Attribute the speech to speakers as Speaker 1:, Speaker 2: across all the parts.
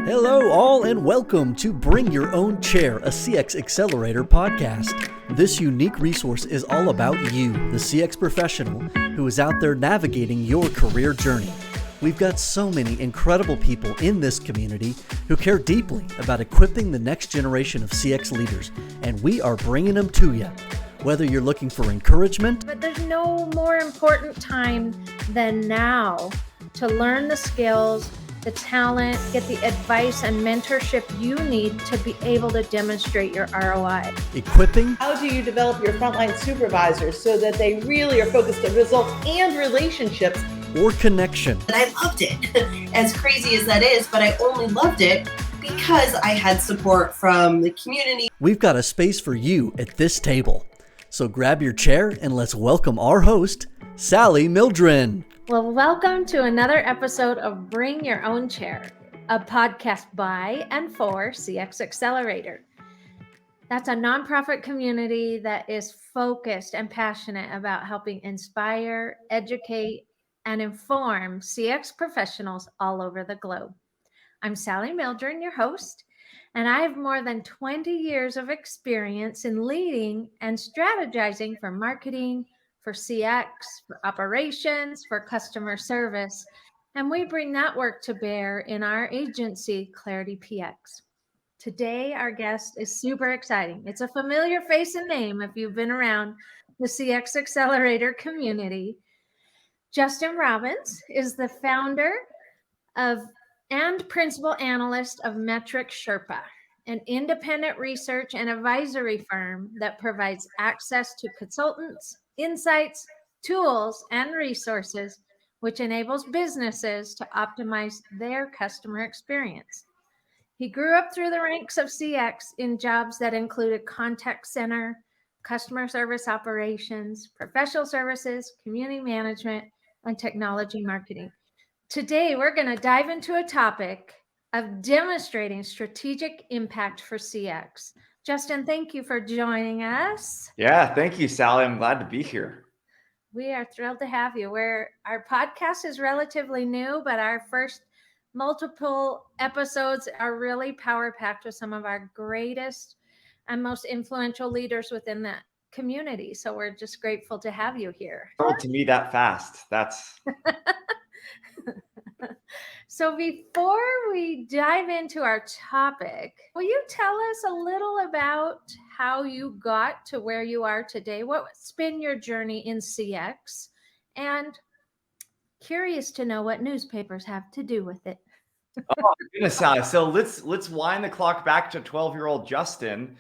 Speaker 1: Hello, all, and welcome to Bring Your Own Chair, a CX Accelerator podcast. This unique resource is all about you, the CX professional who is out there navigating your career journey. We've got so many incredible people in this community who care deeply about equipping the next generation of CX leaders, and we are bringing them to you. Whether you're looking for encouragement,
Speaker 2: but there's no more important time than now to learn the skills, the talent, get the advice and mentorship you need to be able to demonstrate your ROI.
Speaker 1: Equipping.
Speaker 3: How do you develop your frontline supervisors so that they really are focused on results and relationships?
Speaker 1: Or connection.
Speaker 4: And I loved it, as crazy as that is, but I only loved it because I had support from the community.
Speaker 1: We've got a space for you at this table. So grab your chair and let's welcome our host, Sally Mildren.
Speaker 2: Well, welcome to another episode of Bring Your Own Chair, a podcast by and for CX Accelerator. That's a nonprofit community that is focused and passionate about helping inspire, educate, and inform CX professionals all over the globe. I'm Sally Mildren, your host, and I have more than 20 years of experience in leading and strategizing for marketing, for CX, for operations, for customer service, and we bring that work to bear in our agency, Clarity PX. Today, our guest is super exciting. It's a familiar face and name if you've been around the CX Accelerator community. Justin Robbins is the founder of and principal analyst of Metric Sherpa, an independent research and advisory firm that provides access to consultants, insights, tools, and resources, which enables businesses to optimize their customer experience. He grew up through the ranks of CX in jobs that included contact center, customer service operations, professional services, community management, and technology marketing. Today, we're going to dive into a topic of demonstrating strategic impact for CX. Justin, thank you for joining us.
Speaker 5: Yeah, thank you, Sally. I'm glad to be here.
Speaker 2: We are thrilled to have you. Our podcast is relatively new, but our first multiple episodes are really power-packed with some of our greatest and most influential leaders within that community. So we're just grateful to have you here.
Speaker 5: Oh, to me that fast. That's
Speaker 2: So before we dive into our topic, will you tell us a little about how you got to where you are today? What's been your journey in CX? And curious to know what newspapers have to do with it.
Speaker 5: oh goodness, Sally. So let's wind the clock back to 12-year-old Justin,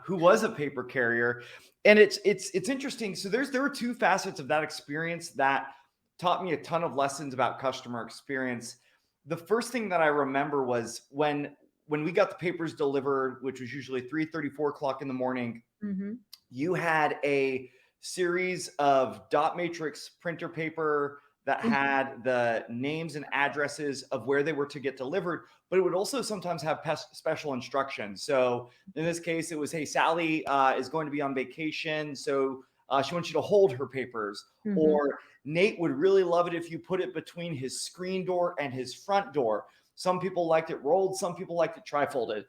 Speaker 5: who was a paper carrier. And it's interesting. So there were two facets of that experience that taught me a ton of lessons about customer experience. The first thing that I remember was when we got the papers delivered, which was usually 3:30, 4 o'clock in the morning, you had a series of dot matrix printer paper that had the names and addresses of where they were to get delivered, but it would also sometimes have special instructions. So in this case, it was, hey, Sally is going to be on vacation, so she wants you to hold her papers. Or Nate would really love it if you put it between his screen door and his front door. Some people liked it rolled. Some people liked it tri-folded.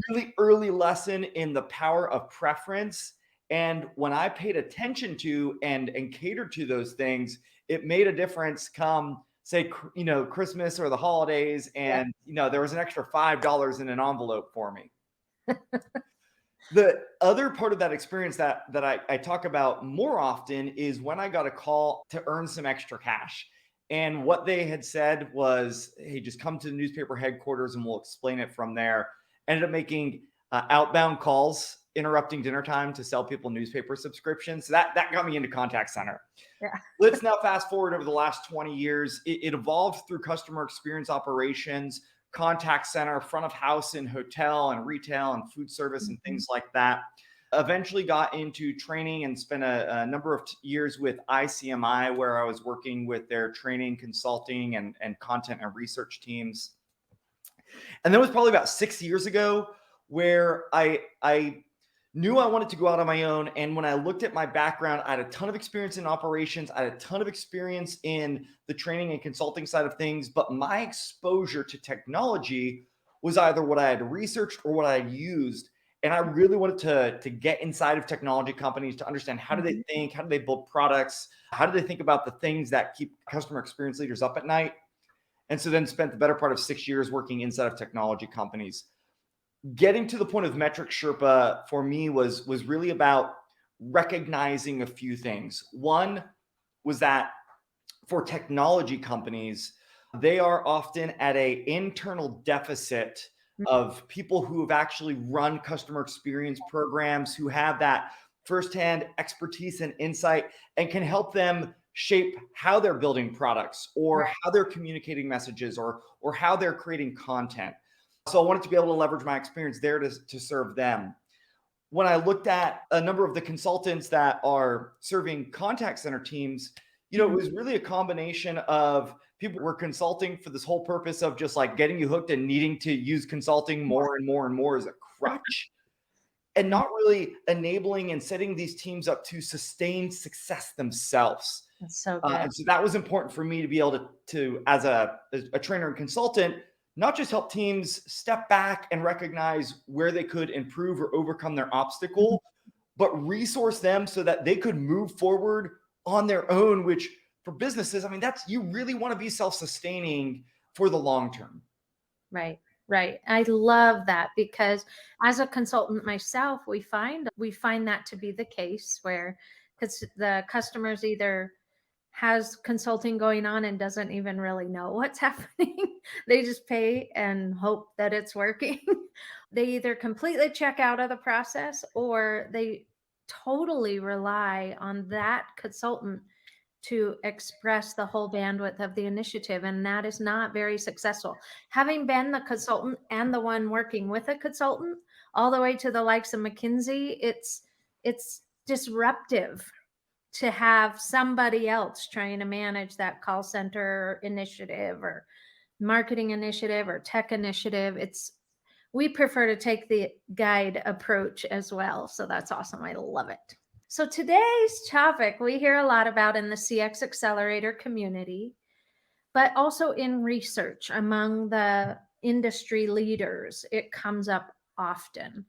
Speaker 5: Really early lesson in the power of preference. And when I paid attention to and catered to those things, it made a difference come, say, Christmas or the holidays. And, there was an extra $5 in an envelope for me. The other part of that experience that I talk about more often is when I got a call to earn some extra cash. And what they had said was, hey, just come to the newspaper headquarters and we'll explain it from there. Ended up making outbound calls, interrupting dinner time to sell people newspaper subscriptions. So that got me into contact center. Yeah. Let's now fast forward over the last 20 years. It evolved through customer experience operations, contact center, front of house in hotel and retail and food service and things like that. Eventually got into training and spent a number of years with ICMI, where I was working with their training, consulting, and content and research teams. And that was probably about 6 years ago where I knew I wanted to go out on my own. And when I looked at my background, I had a ton of experience in operations. I had a ton of experience in the training and consulting side of things, but my exposure to technology was either what I had researched or what I had used. And I really wanted to get inside of technology companies to understand how do they think, how do they build products, how do they think about the things that keep customer experience leaders up at night. And so then spent the better part of 6 years working inside of technology companies. Getting to the point of Metric Sherpa for me was really about recognizing a few things. One was that for technology companies, they are often at an internal deficit of people who have actually run customer experience programs, who have that firsthand expertise and insight and can help them shape how they're building products or how they're communicating messages or how they're creating content. So I wanted to be able to leverage my experience there to serve them. When I looked at a number of the consultants that are serving contact center teams, it was really a combination of people were consulting for this whole purpose of just like getting you hooked and needing to use consulting more and more and more as a crutch, and not really enabling and setting these teams up to sustain success themselves.
Speaker 2: That's so good.
Speaker 5: And so that was important for me to be able to as a trainer and consultant, not just help teams step back and recognize where they could improve or overcome their obstacle, but resource them so that they could move forward on their own, which for businesses, I mean, you really want to be self-sustaining for the long term.
Speaker 2: Right. I love that, because as a consultant myself, we find that to be the case where the customers either has consulting going on and doesn't even really know what's happening. They just pay and hope that it's working. They either completely check out of the process or they totally rely on that consultant to express the whole bandwidth of the initiative. And that is not very successful. Having been the consultant and the one working with a consultant all the way to the likes of McKinsey, it's disruptive to have somebody else trying to manage that call center initiative or marketing initiative or tech initiative. We prefer to take the guide approach as well. So that's awesome. I love it. So today's topic we hear a lot about in the CX Accelerator community, but also in research among the industry leaders. It comes up often.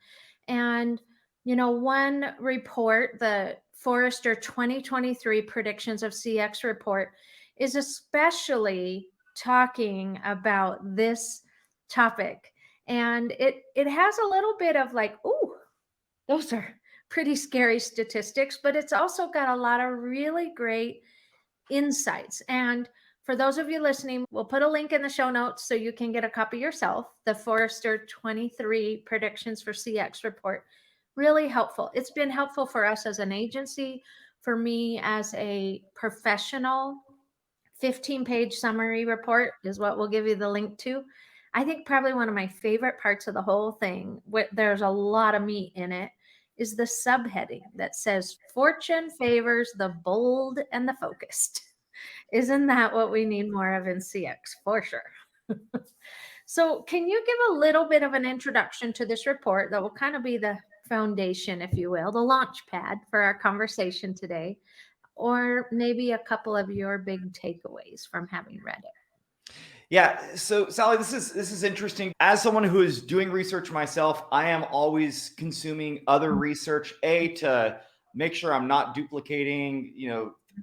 Speaker 2: And, one report, the Forrester 2023 Predictions of CX report, is especially talking about this topic. And it has a little bit of like, ooh, those are pretty scary statistics, but it's also got a lot of really great insights. And for those of you listening, we'll put a link in the show notes so you can get a copy yourself. The Forrester 23 Predictions for CX report. Really helpful. It's been helpful for us as an agency, for me as a professional. 15-page summary report is what we'll give you the link to. I think probably one of my favorite parts of the whole thing, there's a lot of meat in it, is the subheading that says, "Fortune favors the bold and the focused." Isn't that what we need more of in CX? For sure. So can you give a little bit of an introduction to this report that will kind of be the foundation, if you will, the launch pad for our conversation today, or maybe a couple of your big takeaways from having read it?
Speaker 5: Yeah. So Sally, this is interesting. As someone who is doing research myself, I am always consuming other research, to make sure I'm not duplicating,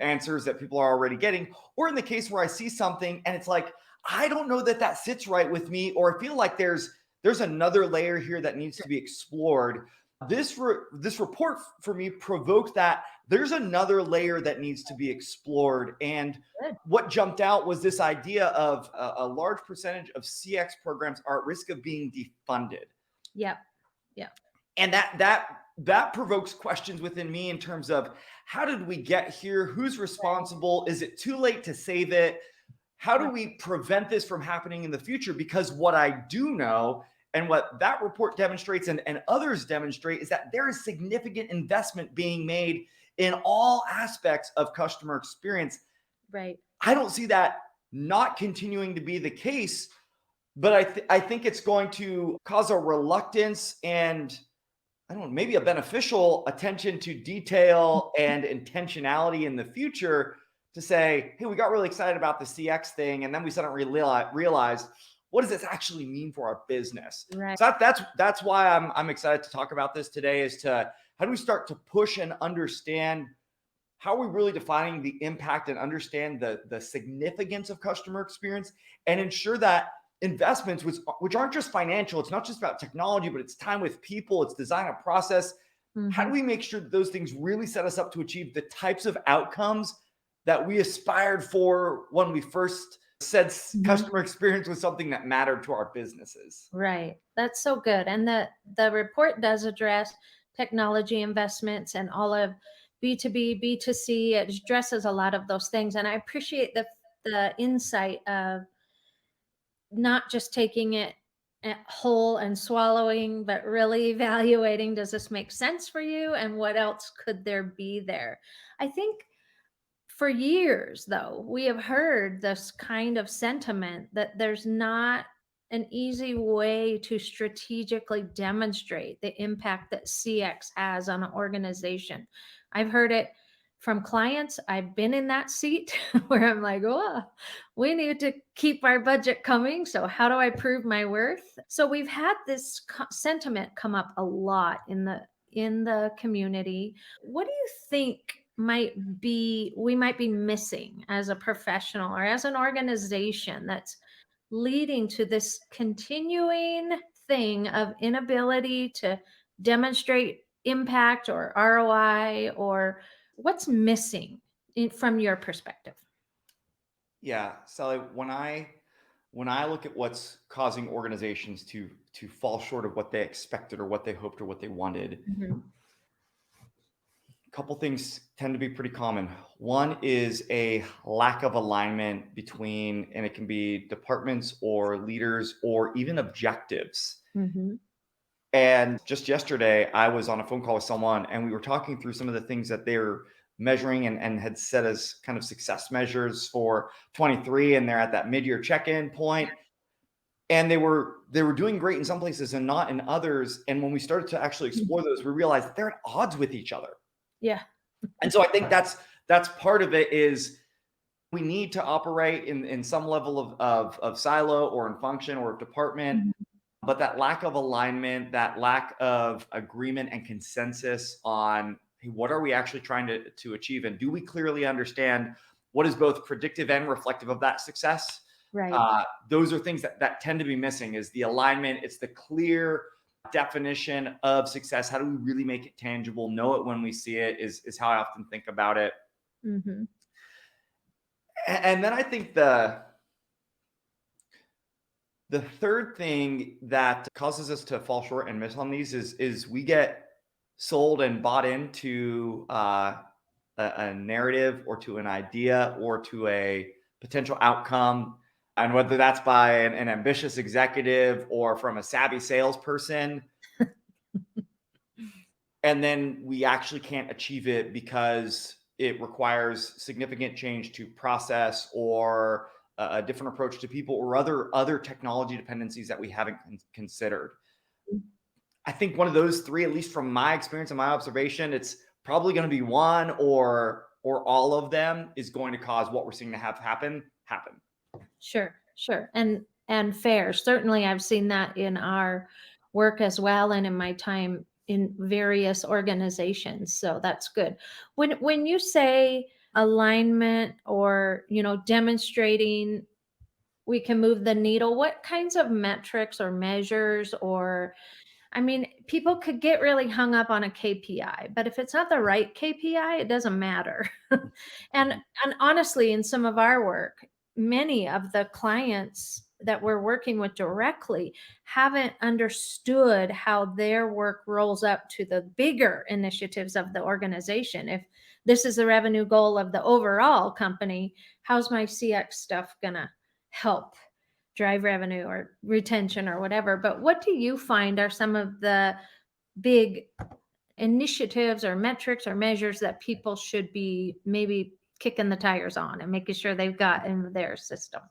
Speaker 5: answers that people are already getting, or in the case where I see something and it's like, I don't know that sits right with me, or I feel like there's another layer here that needs to be explored. This report for me provoked that there's another layer that needs to be explored. And what jumped out was this idea of a large percentage of CX programs are at risk of being defunded.
Speaker 2: Yeah.
Speaker 5: And that provokes questions within me in terms of, how did we get here? Who's responsible? Is it too late to save it? How do we prevent this from happening in the future? Because what I do know, and what that report demonstrates and others demonstrate, is that there is significant investment being made in all aspects of customer experience.
Speaker 2: Right.
Speaker 5: I don't see that not continuing to be the case, but I think it's going to cause a reluctance and, I don't know, maybe a beneficial attention to detail and intentionality in the future to say, hey, we got really excited about the CX thing, and then we suddenly realized, what does this actually mean for our business?
Speaker 2: Right.
Speaker 5: So that's why I'm excited to talk about this today, is to how do we start to push and understand how are we really defining the impact and understand the significance of customer experience, and ensure that investments, which aren't just financial, it's not just about technology, but it's time with people, it's design a process. How do we make sure that those things really set us up to achieve the types of outcomes that we aspired for when we first said customer experience was something that mattered to our businesses?
Speaker 2: Right. That's so good. And the report does address technology investments and all of B2B, B2C. It addresses a lot of those things. And I appreciate the insight of not just taking it at whole and swallowing, but really evaluating, does this make sense for you? And what else could there be there? I think for years, though, we have heard this kind of sentiment that there's not an easy way to strategically demonstrate the impact that CX has on an organization. I've heard it from clients. I've been in that seat where I'm like, oh, we need to keep our budget coming. So, how do I prove my worth? So, we've had this sentiment come up a lot in the community. What do you think we might be missing as a professional or as an organization that's leading to this continuing thing of inability to demonstrate impact or ROI, or what's missing from your perspective?
Speaker 5: Yeah, Sally, when I look at what's causing organizations to fall short of what they expected or what they hoped or what they wanted, couple things tend to be pretty common. One is a lack of alignment between, and it can be departments or leaders or even objectives. And just yesterday, I was on a phone call with someone and we were talking through some of the things that they're measuring and had set as kind of success measures for 23. And they're at that mid-year check-in point. And they were doing great in some places and not in others. And when we started to actually explore those, we realized that they're at odds with each other.
Speaker 2: Yeah.
Speaker 5: And so I think that's part of it, is we need to operate in some level of silo or in function or department, but that lack of alignment, that lack of agreement and consensus on, hey, what are we actually trying to achieve? And do we clearly understand what is both predictive and reflective of that success?
Speaker 2: Right.
Speaker 5: Those are things that tend to be missing, is the alignment. It's the clear definition of success. How do we really make it tangible? Know it when we see it is how I often think about it. And then I think the third thing that causes us to fall short and miss on these is we get sold and bought into a narrative or to an idea or to a potential outcome. And whether that's by an ambitious executive or from a savvy salesperson, and then we actually can't achieve it because it requires significant change to process or a different approach to people or other technology dependencies that we haven't considered. I think one of those three, at least from my experience and my observation, it's probably going to be one or all of them is going to cause what we're seeing to have happen.
Speaker 2: Sure. And fair. Certainly, I've seen that in our work as well, and in my time in various organizations. So that's good. When you say alignment or, demonstrating we can move the needle, what kinds of metrics or measures, or people could get really hung up on a KPI, but if it's not the right KPI, it doesn't matter. and honestly, in some of our work, many of the clients that we're working with directly haven't understood how their work rolls up to the bigger initiatives of the organization. If this is the revenue goal of the overall company, how's my CX stuff gonna help drive revenue or retention or whatever? But what do you find are some of the big initiatives or metrics or measures that people should be maybe kicking the tires on and making sure they've got in their system?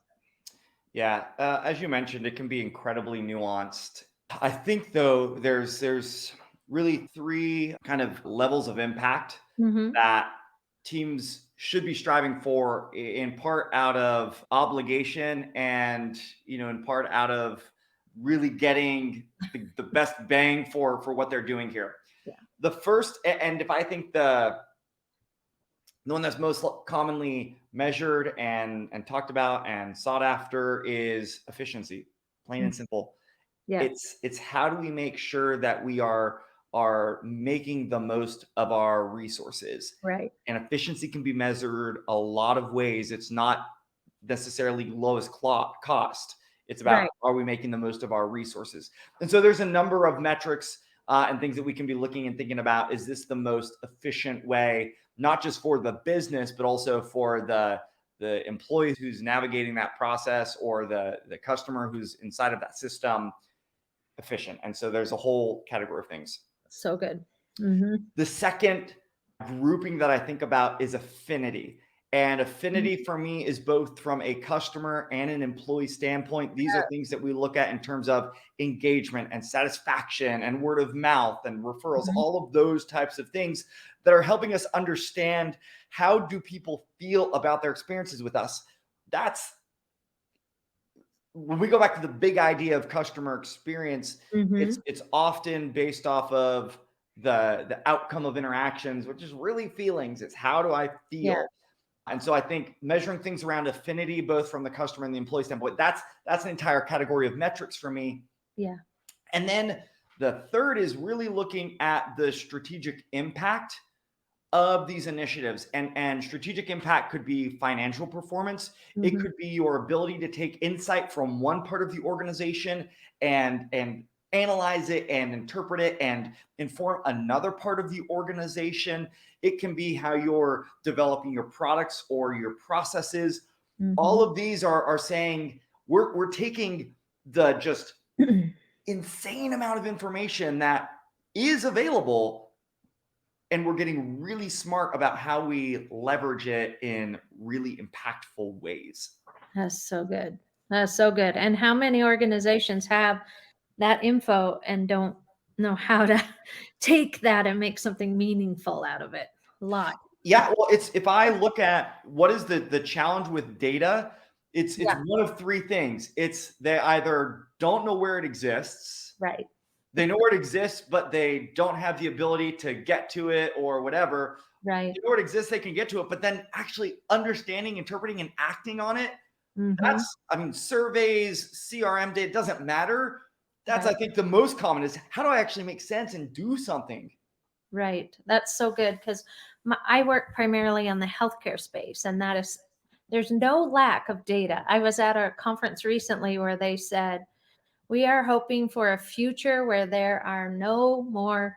Speaker 5: Yeah, as you mentioned, it can be incredibly nuanced. I think, though, there's really three kind of levels of impact that teams should be striving for, in part out of obligation and, in part out of really getting the best bang for what they're doing here.
Speaker 2: Yeah.
Speaker 5: The first, and if I think the one that's most commonly measured and talked about and sought after is efficiency, plain and simple.
Speaker 2: Yeah.
Speaker 5: It's how do we make sure that we are making the most of our resources.
Speaker 2: Right.
Speaker 5: And efficiency can be measured a lot of ways. It's not necessarily lowest cost. It's about,
Speaker 2: Right.
Speaker 5: are we making the most of our resources? And so there's a number of metrics and things that we can be looking and thinking about. Is this the most efficient way, not just for the business, but also for the employee who's navigating that process, or the customer who's inside of that system, efficient? And so there's a whole category of things.
Speaker 2: So good. Mm-hmm.
Speaker 5: The second grouping that I think about is affinity. And affinity for me is both from a customer and an employee standpoint. These are things that we look at in terms of engagement and satisfaction and word of mouth and referrals, all of those types of things that are helping us understand, how do people feel about their experiences with us? That's when we go back to the big idea of customer experience. It's often based off of the outcome of interactions, which is really feelings. It's how do I feel?
Speaker 2: Yeah.
Speaker 5: And so I think measuring things around affinity, both from the customer and the employee standpoint, that's an entire category of metrics for me.
Speaker 2: Yeah.
Speaker 5: And then the third is really looking at the strategic impact of these initiatives. And strategic impact could be financial performance. It could be your ability to take insight from one part of the organization and analyze it and interpret it and inform another part of the organization. It can be how you're developing your products or your processes. All of these are saying we're taking the just insane amount of information that is available, and we're getting really smart about how we leverage it in really impactful ways.
Speaker 2: That's so good. That's so good. And how many organizations have that info and don't know how to take that and make something meaningful out of it? A lot.
Speaker 5: Yeah, well, if I look at what is the challenge with data, it's one of three things. It's they either don't know where it exists,
Speaker 2: Right.
Speaker 5: they know where it exists, but they don't have the ability to get to it or whatever.
Speaker 2: Right.
Speaker 5: They know where it exists, they can get to it, but then actually understanding, interpreting, and acting on it, that's, surveys, CRM data, doesn't matter. That's,
Speaker 2: Right.
Speaker 5: I think, the most common is, how do I actually make sense and do something?
Speaker 2: Right. That's so good, because I work primarily on the healthcare space, and there's no lack of data. I was at a conference recently where they said, we are hoping for a future where there are no more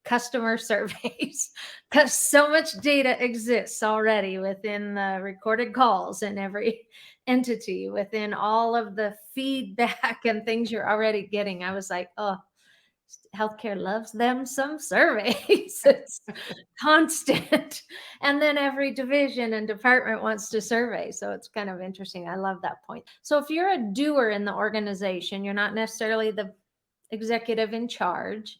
Speaker 2: customer surveys, because so much data exists already within the recorded calls in every entity, within all of the feedback and things you're already getting. I was like, oh, healthcare loves them some surveys. It's constant. And then every division and department wants to survey. So it's kind of interesting. I love that point. So if you're a doer in the organization, you're not necessarily the executive in charge,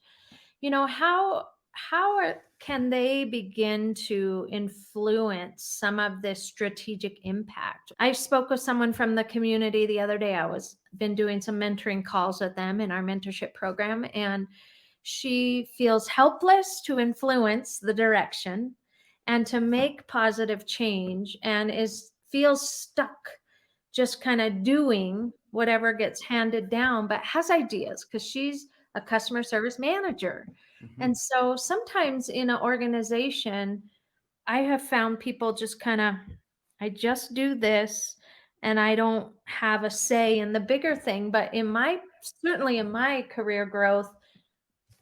Speaker 2: can they begin to influence some of this strategic impact? I spoke with someone from the community the other day. Been doing some mentoring calls with them in our mentorship program, and she feels helpless to influence the direction and to make positive change, and feels stuck just kind of doing whatever gets handed down, but has ideas because she's a customer service manager. And so sometimes in an organization, I have found people just I just do this and I don't have a say in the bigger thing. But certainly in my career growth,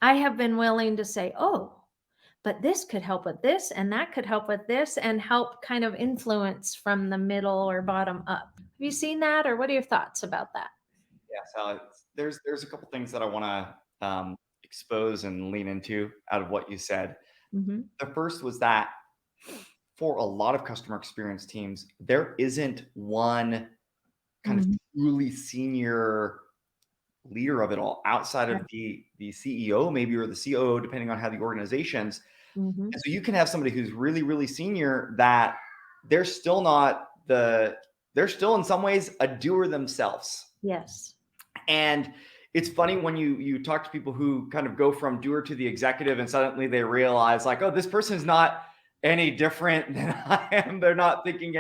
Speaker 2: I have been willing to say, oh, but this could help with this and that could help with this, and help kind of influence from the middle or bottom up. Have you seen that, or what are your thoughts about that?
Speaker 5: Yeah, so there's a couple things that I want to expose and lean into out of what you said. The first was that for a lot of customer experience teams, there isn't one kind of truly senior leader of it all outside of the CEO, maybe, or the COO, depending on how the organization's. And so you can have somebody who's really, really senior that they're still in some ways a doer themselves.
Speaker 2: Yes.
Speaker 5: And it's funny when you talk to people who kind of go from doer to the executive and suddenly they realize like, oh, this person is not any different than I am. They're not thinking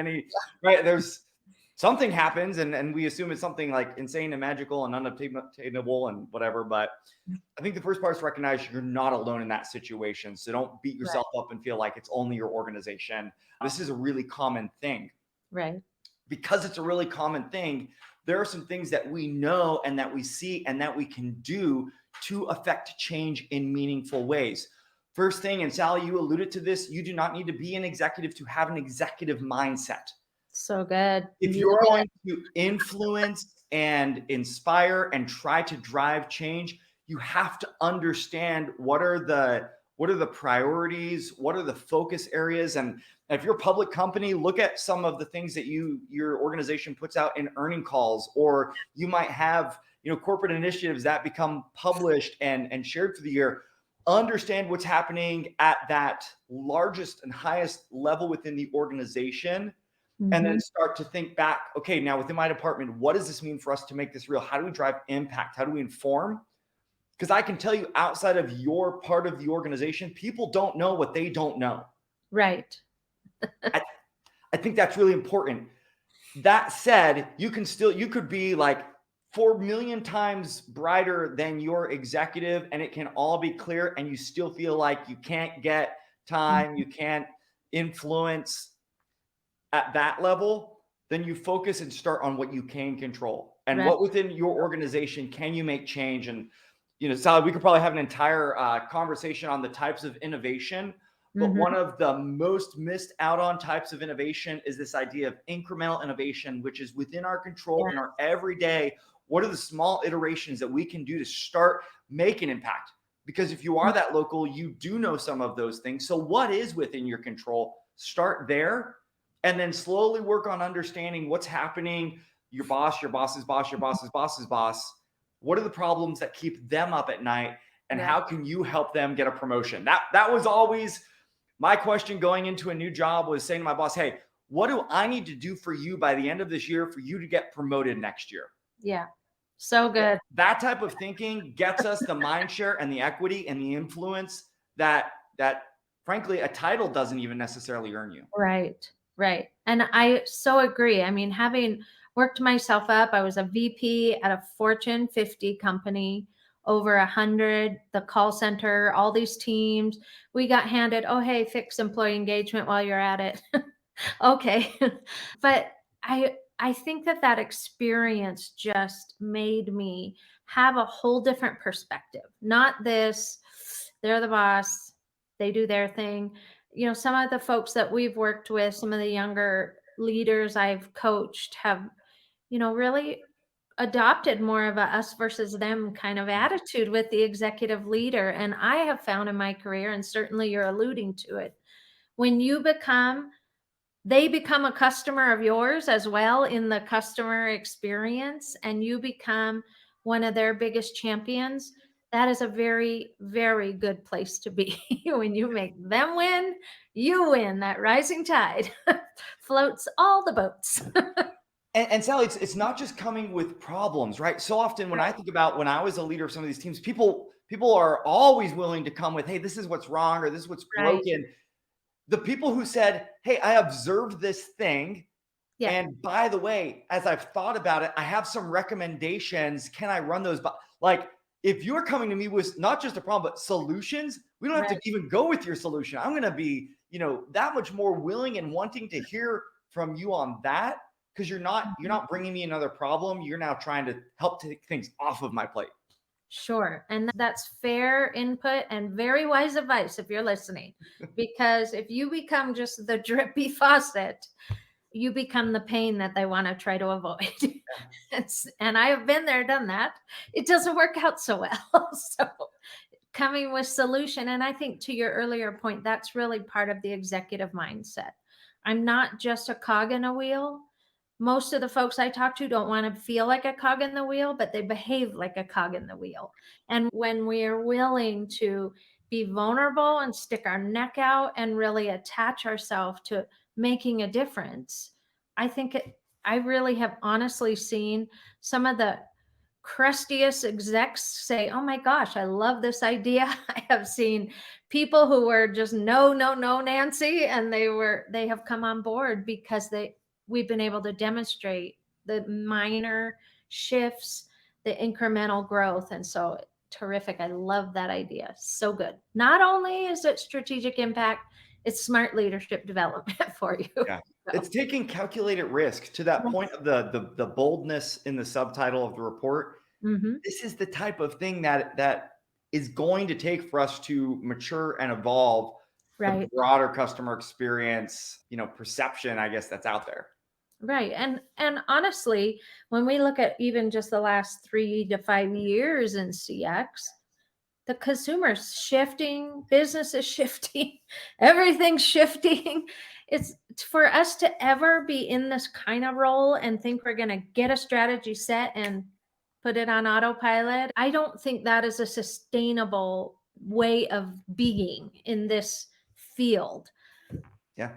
Speaker 5: right. There's something happens and we assume it's something like insane and magical and unobtainable and whatever. But I think the first part is to recognize you're not alone in that situation. So don't beat yourself up and feel like it's only your organization. This is a really common thing.
Speaker 2: Right.
Speaker 5: Because it's a really common thing, there are some things that we know and that we see and that we can do to affect change in meaningful ways. First thing, and Sally, you alluded to this, you do not need to be an executive to have an executive mindset.
Speaker 2: So good.
Speaker 5: If you're going to influence and inspire and try to drive change, you have to understand what are the priorities, what are the focus areas. And if you're a public company, look at some of the things that your organization puts out in earning calls, or you might have, corporate initiatives that become published and shared for the year. Understand what's happening at that largest and highest level within the organization.
Speaker 2: Mm-hmm.
Speaker 5: And then start to think back, okay, now within my department, what does this mean for us to make this real? How do we drive impact? How do we inform? Because I can tell you, outside of your part of the organization, people don't know what they don't know.
Speaker 2: Right.
Speaker 5: I think that's really important. That said, you could be like 4 million times brighter than your executive, and it can all be clear, and you still feel like you can't get time, you can't influence at that level. Then you focus and start on what you can control and what within your organization can you make change. And Sally, we could probably have an entire conversation on the types of innovation, but one of the most missed out on types of innovation is this idea of incremental innovation, which is within our control in our everyday. What are the small iterations that we can do to start making impact? Because if you are that local, you do know some of those things. So what is within your control? Start there. And then slowly work on understanding what's happening, your boss, your boss's boss, your boss's boss's boss. What are the problems that keep them up at night? And how can you help them get a promotion? That was always my question going into a new job, was saying to my boss, hey, what do I need to do for you by the end of this year for you to get promoted next year?
Speaker 2: Yeah. So good.
Speaker 5: That type of thinking gets us the mind share and the equity and the influence that frankly, a title doesn't even necessarily earn you.
Speaker 2: Right. Right. And I so agree. I mean, having worked myself up, I was a VP at a Fortune 50 company, over 100, the call center, all these teams. We got handed, oh, hey, fix employee engagement while you're at it. Okay. But I think that experience just made me have a whole different perspective. Not this, they're the boss, they do their thing. Some of the folks that we've worked with, some of the younger leaders I've coached have, really adopted more of a us versus them kind of attitude with the executive leader. And I have found in my career, and certainly you're alluding to it, when they become a customer of yours as well in the customer experience, and you become one of their biggest champions. That is a very, very good place to be. When you make them win, you win. That rising tide floats all the boats.
Speaker 5: And Sally, it's not just coming with problems, right? So often when I think about when I was a leader of some of these teams, people are always willing to come with, hey, this is what's wrong, or this is what's broken. The people who said, hey, I observed this thing. Yeah. And by the way, as I've thought about it, I have some recommendations. Can I run those? Like, if you're coming to me with not just a problem, but solutions, we don't have to even go with your solution. I'm going to be, that much more willing and wanting to hear from you on that, because you're not bringing me another problem. You're now trying to help take things off of my plate.
Speaker 2: Sure. And that's fair input and very wise advice if you're listening, because if you become just the drippy faucet, you become the pain that they want to try to avoid. And I have been there, done that. It doesn't work out so well. So coming with solution. And I think to your earlier point, that's really part of the executive mindset. I'm not just a cog in a wheel. Most of the folks I talk to don't want to feel like a cog in the wheel, but they behave like a cog in the wheel. And when we are willing to be vulnerable and stick our neck out and really attach ourselves to making a difference. I really have honestly seen some of the crustiest execs say, "Oh my gosh, I love this idea." I have seen people who were just no, no, no, Nancy, and they have come on board because we've been able to demonstrate the minor shifts, the incremental growth. And so terrific. I love that idea. So good. Not only is it strategic impact, it's smart leadership development for you.
Speaker 5: Yeah.
Speaker 2: So,
Speaker 5: It's taking calculated risk to that point of the boldness in the subtitle of the report.
Speaker 2: mhm,
Speaker 5: This is the type of thing that is going to take for us to mature and evolve the
Speaker 2: right.
Speaker 5: broader customer experience, perception, I guess, that's out there.
Speaker 2: Right. And honestly, when we look at even just the last 3 to 5 years in CX, the consumer's shifting, business is shifting, everything's shifting. It's for us to ever be in this kind of role and think we're going to get a strategy set and put it on autopilot. I don't think that is a sustainable way of being in this field.
Speaker 5: Yeah.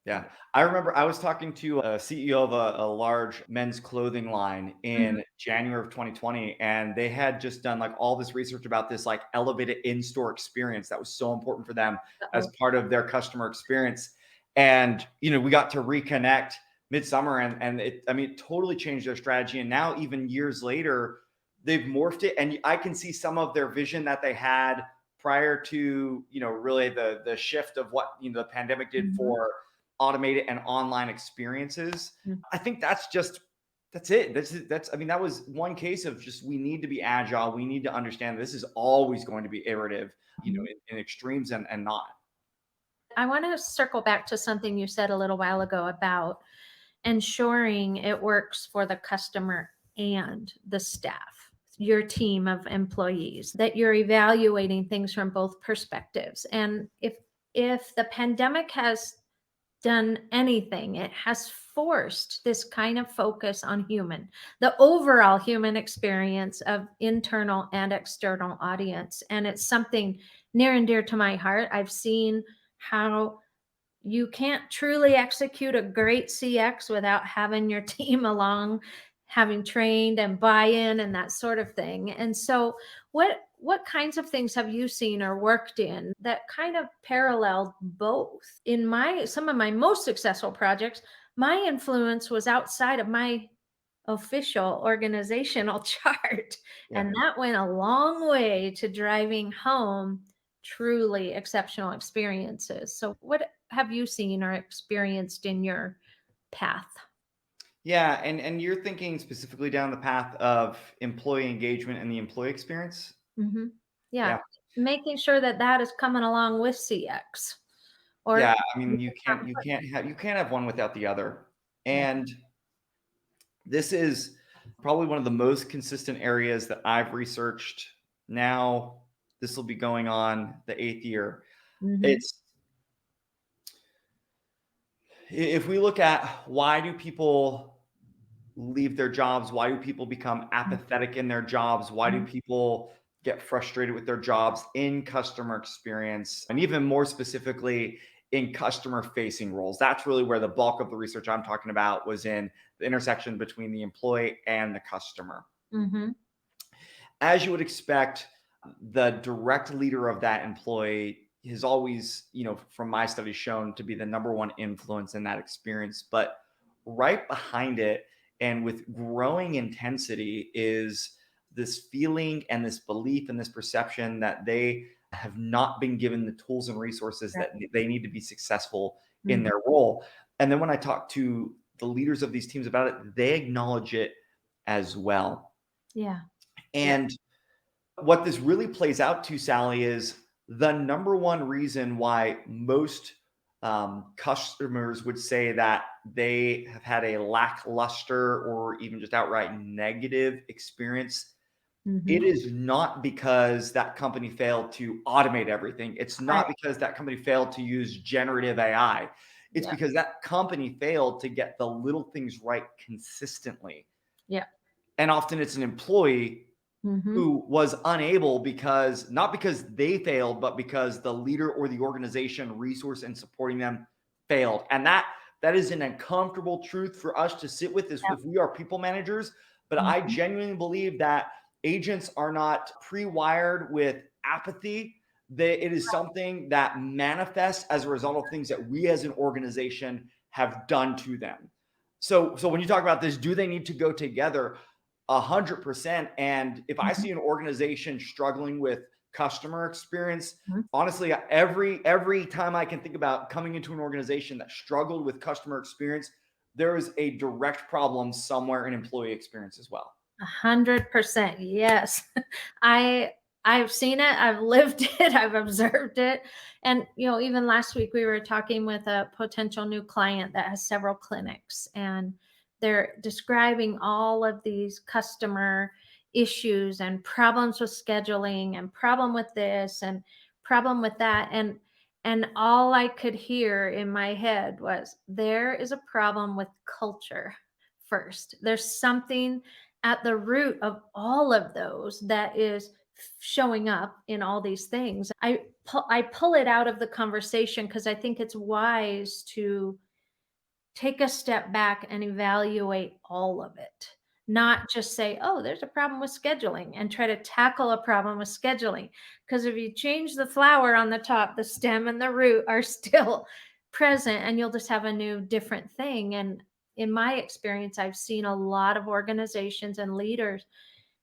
Speaker 5: Yeah. I remember I was talking to a CEO of a large men's clothing line
Speaker 2: Mhm.
Speaker 5: in January of 2020, and they had just done like all this research about this like elevated in-store experience that was so important for them as
Speaker 2: Uh-oh.
Speaker 5: part of their customer experience. And, we got to reconnect midsummer and it totally changed their strategy. And now even years later, they've morphed it. And I can see some of their vision that they had prior to, really the shift of what, the pandemic did
Speaker 2: Mhm.
Speaker 5: for automated and online experiences.
Speaker 2: Mhm.
Speaker 5: I think that's it. That was one case of just, we need to be agile. We need to understand this is always going to be iterative,
Speaker 2: Mhm.
Speaker 5: in extremes and not.
Speaker 2: I want to circle back to something you said a little while ago about ensuring it works for the customer and the staff, your team of employees, that you're evaluating things from both perspectives. And if the pandemic has done anything, it has forced this kind of focus on the overall human experience of internal and external audience. And it's something near and dear to my heart. I've seen how you can't truly execute a great CX without having your team along, having trained and buy-in and that sort of thing. And so what kinds of things have you seen or worked in that kind of paralleled both? In my some of my most successful projects, my influence was outside of my official organizational chart.
Speaker 5: Yeah.
Speaker 2: And that went a long way to driving home truly exceptional experiences. So, what have you seen or experienced in your path?
Speaker 5: Yeah. And you're thinking specifically down the path of employee engagement and the employee experience.
Speaker 2: Hmm. Yeah,
Speaker 5: Yeah.
Speaker 2: making sure that that is coming along with CX, or
Speaker 5: Yeah. You can't have one without the other. And this is probably one of the most consistent areas that I've researched. Now, this will be going on the 8th year.
Speaker 2: Mhm.
Speaker 5: It's If we look at why do people leave their jobs, why do people become apathetic in their jobs, why do people get frustrated with their jobs in customer experience, and even more specifically in customer facing roles. That's really where the bulk of the research I'm talking about was, in the intersection between the employee and the customer.
Speaker 2: Mhm.
Speaker 5: As you would expect, the direct leader of that employee has always, from my studies, shown to be the number one influence in that experience. But right behind it, and with growing intensity, is this feeling and this belief and this perception that they have not been given the tools and resources
Speaker 2: Right.
Speaker 5: that they need to be successful in
Speaker 2: Mhm.
Speaker 5: their role. And then when I talk to the leaders of these teams about it, they acknowledge it as well.
Speaker 2: Yeah. Yeah.
Speaker 5: And what this really plays out to, Sally, is the number one reason why most customers would say that they have had a lackluster or even just outright negative experience. It
Speaker 2: Mhm.
Speaker 5: is not because that company failed to automate everything. It's
Speaker 2: Right.
Speaker 5: not because that company failed to use generative AI. It's
Speaker 2: Yeah.
Speaker 5: because that company failed to get the little things right consistently.
Speaker 2: Yeah.
Speaker 5: And often it's an employee
Speaker 2: Mhm.
Speaker 5: who was unable, because not because they failed, but because the leader or the organization resource and supporting them failed. And that that is an uncomfortable truth for us to sit with if we are people managers. But I genuinely believe that agents are not pre-wired with apathy. It is something that manifests as a result of things that we as an organization have done to them. So when you talk about this, do they need to go together? 100%. And if I see an organization struggling with customer experience, honestly, every time I can think about coming into an organization that struggled with customer experience, there is a direct problem somewhere in employee experience as well.
Speaker 2: 100%. Yes. I've seen it, I've lived it, I've observed it. And even last week we were talking with a potential new client that has several clinics, and they're describing all of these customer issues and problems with scheduling and problem with this and problem with that. And all I could hear in my head was, there is a problem with culture first. There's something at the root of all of those that is showing up in all these things. I pull it out of the conversation because I think it's wise to take a step back and evaluate all of it, not just say, oh, there's a problem with scheduling, and try to tackle a problem with scheduling. Because if you change the flower on the top, the stem and the root are still present, and you'll just have a new different thing. And in my experience, I've seen a lot of organizations and leaders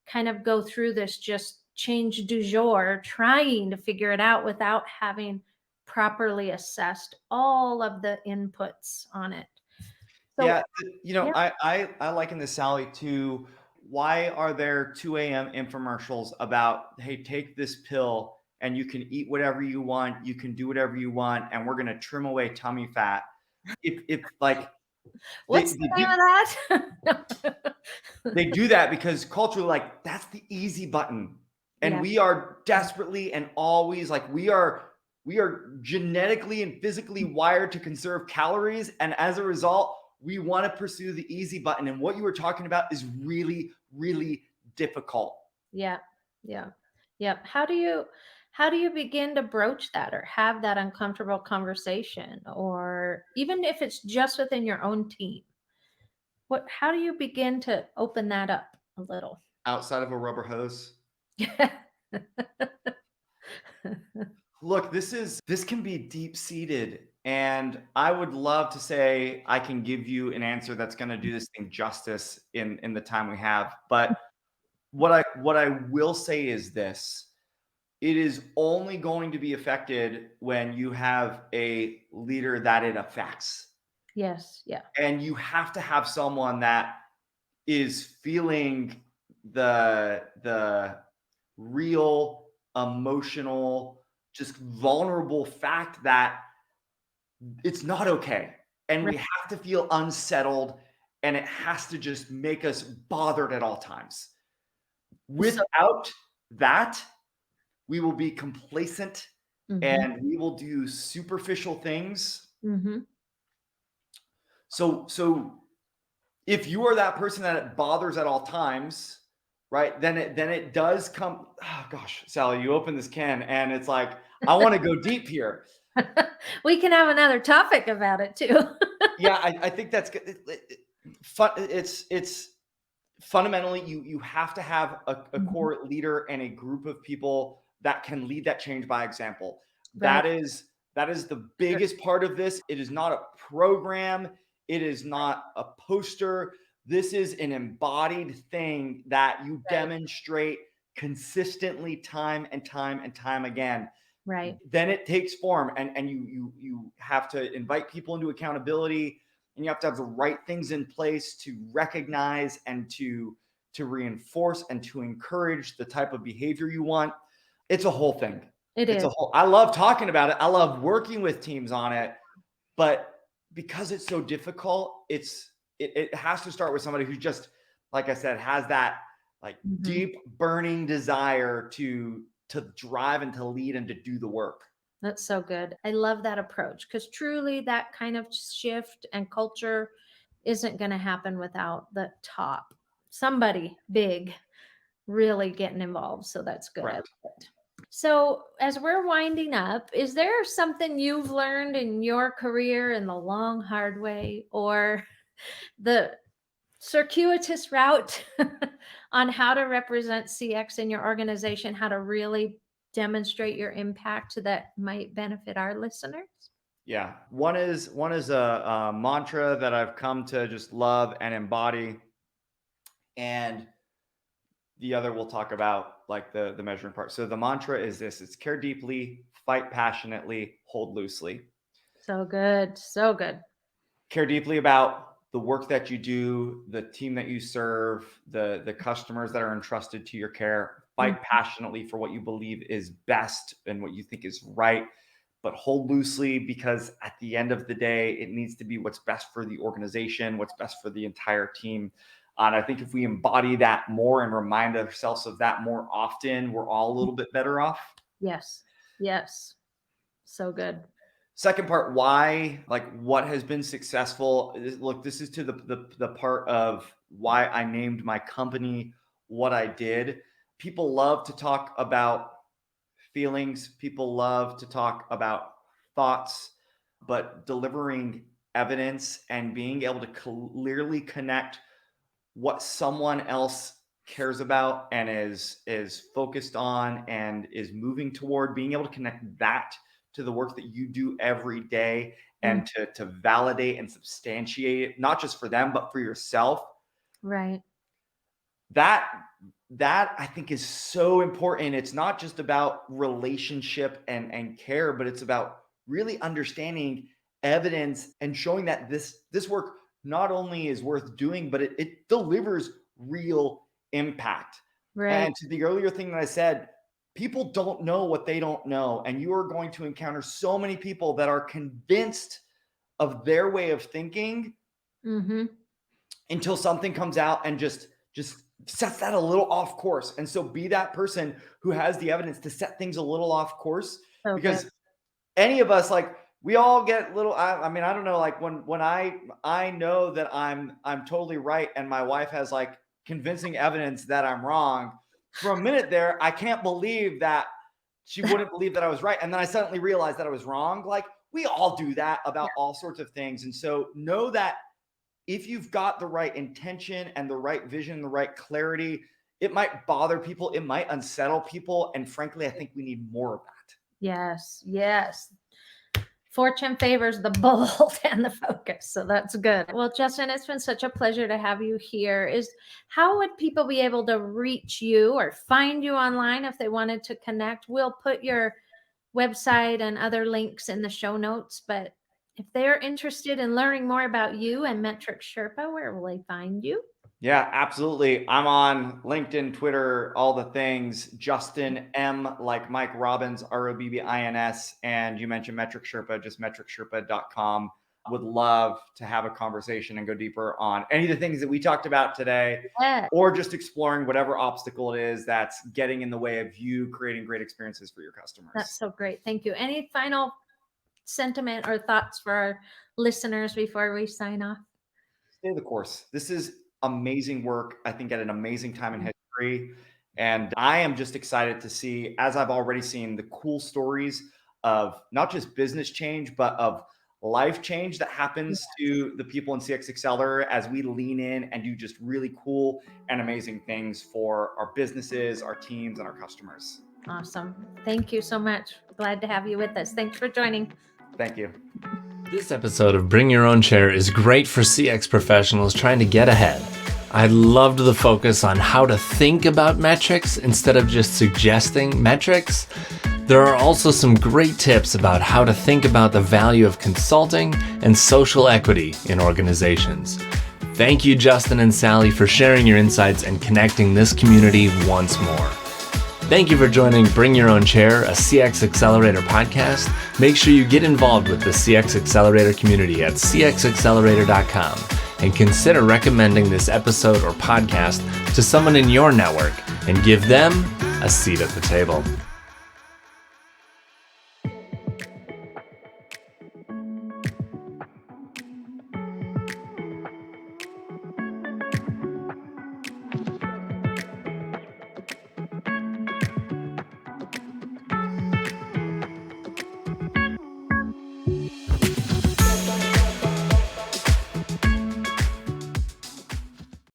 Speaker 2: kind of go through this just change du jour, trying to figure it out without having properly assessed all of the inputs on it. So,
Speaker 5: Yeah,
Speaker 2: yeah.
Speaker 5: I liken this, Sally, to why are there 2 a.m. infomercials about, hey, take this pill and you can eat whatever you want, you can do whatever you want, and we're gonna trim away tummy fat. If like
Speaker 2: What's the name of that?
Speaker 5: they do that because culturally, like, that's the easy button. And
Speaker 2: Yeah.
Speaker 5: we are desperately and always like, we are genetically and physically wired to conserve calories. And as a result, we want to pursue the easy button. And what you were talking about is really, really difficult.
Speaker 2: Yeah. Yeah. Yeah. How do you begin to broach that or have that uncomfortable conversation, or even if it's just within your own team? How do you begin to open that up a little?
Speaker 5: Outside of a rubber hose. Look, this can be deep seated, and I would love to say I can give you an answer that's going to do this thing justice in the time we have. But what I will say is this: it is only going to be affected when you have a leader that it affects.
Speaker 2: Yes. Yeah.
Speaker 5: And you have to have someone that is feeling the real emotional, just vulnerable fact that it's not okay. And we have to feel unsettled, and it has to just make us bothered at all times. Without that, we will be complacent and we will do superficial things. So if you are that person that it bothers at all times, right, then it does come. Oh gosh, Sally, you open this can and it's like, I want to go deep here.
Speaker 2: We can have another topic about it too.
Speaker 5: Yeah, I think that's good. It's fundamentally you have to have a core leader and a group of people that can lead that change by example. That is the biggest part of this. It is not a program. It is not a poster. This is an embodied thing that you demonstrate consistently time and time and time again.
Speaker 2: Right.
Speaker 5: Then it takes form, and you have to invite people into accountability, and you have to have the right things in place to recognize and to reinforce and to encourage the type of behavior you want. It's a whole thing. I love talking about it. I love working with teams on it, but because it's so difficult, it has to start with somebody who just, like I said, has that like deep burning desire to drive and to lead and to do the work.
Speaker 2: That's so good. I love that approach, because truly that kind of shift and culture isn't going to happen without the top, somebody big really getting involved. So that's good.
Speaker 5: Right.
Speaker 2: I love it. So as we're winding up, is there something you've learned in your career in the long, hard way, or the circuitous route on how to represent CX in your organization, how to really demonstrate your impact that might benefit our listeners?
Speaker 5: Yeah. One is a mantra that I've come to just love and embody. And the other we'll talk about like the measuring part. So the mantra is this: it's care deeply, fight passionately, hold loosely.
Speaker 2: So good. So good.
Speaker 5: Care deeply about the work that you do, the team that you serve, the customers that are entrusted to your care. Fight passionately for what you believe is best and what you think is right, but hold loosely, because at the end of the day, it needs to be what's best for the organization, what's best for the entire team. And I think if we embody that more and remind ourselves of that more often, we're all a little bit better off.
Speaker 2: Yes. Yes. So good.
Speaker 5: Second part, why, like what has been successful. Look, this is to the part of why I named my company what I did. People love to talk about feelings. People love to talk about thoughts, but delivering evidence and being able to clearly connect what someone else cares about and is focused on and is moving toward, being able to connect that to the work that you do every day and to validate and substantiate it, not just for them, but for yourself.
Speaker 2: Right.
Speaker 5: That I think is so important. It's not just about relationship and care, but it's about really understanding evidence and showing that this work not only is worth doing, but it delivers real impact.
Speaker 2: Right.
Speaker 5: And to the earlier thing that I said, people don't know what they don't know. And you are going to encounter so many people that are convinced of their way of thinking until something comes out and just sets that a little off course. And so be that person who has the evidence to set things a little off course.
Speaker 2: Okay.
Speaker 5: Because any of us, like, we all get little, I mean, I don't know, like when I know that I'm totally right and my wife has like convincing evidence that I'm wrong, for a minute there, I can't believe that she wouldn't believe that I was right. And then I suddenly realized that I was wrong. Like, we all do that about all sorts of things. And so know that if you've got the right intention and the right vision, the right clarity, it might bother people, it might unsettle people. And frankly, I think we need more of that.
Speaker 2: Yes. Yes. Fortune favors the bold and the focus. So that's good. Well, Justin, it's been such a pleasure to have you here. How would people be able to reach you or find you online if they wanted to connect? We'll put your website and other links in the show notes, but if they're interested in learning more about you and Metric Sherpa, where will they find you?
Speaker 5: Yeah, absolutely. I'm on LinkedIn, Twitter, all the things. Justin M, like Mike Robbins, Robbins. And you mentioned Metric Sherpa, just metricsherpa.com. Would love to have a conversation and go deeper on any of the things that we talked about today, or just exploring whatever obstacle it is that's getting in the way of you creating great experiences for your customers.
Speaker 2: That's so great. Thank you. Any final sentiment or thoughts for our listeners before we sign off?
Speaker 5: Stay the course. This is amazing work, I think, at an amazing time in history. And I am just excited to see, as I've already seen, the cool stories of not just business change, but of life change that happens to the people in CX Accelerator as we lean in and do just really cool and amazing things for our businesses, our teams, and our customers.
Speaker 2: Awesome. Thank you so much. Glad to have you with us. Thanks for joining.
Speaker 5: Thank you.
Speaker 6: This episode of Bring Your Own Chair is great for CX professionals trying to get ahead. I loved the focus on how to think about metrics instead of just suggesting metrics. There are also some great tips about how to think about the value of consulting and social equity in organizations. Thank you, Justin and Sally, for sharing your insights and connecting this community once more. Thank you for joining Bring Your Own Chair, a CX Accelerator podcast. Make sure you get involved with the CX Accelerator community at cxaccelerator.com and consider recommending this episode or podcast to someone in your network and give them a seat at the table.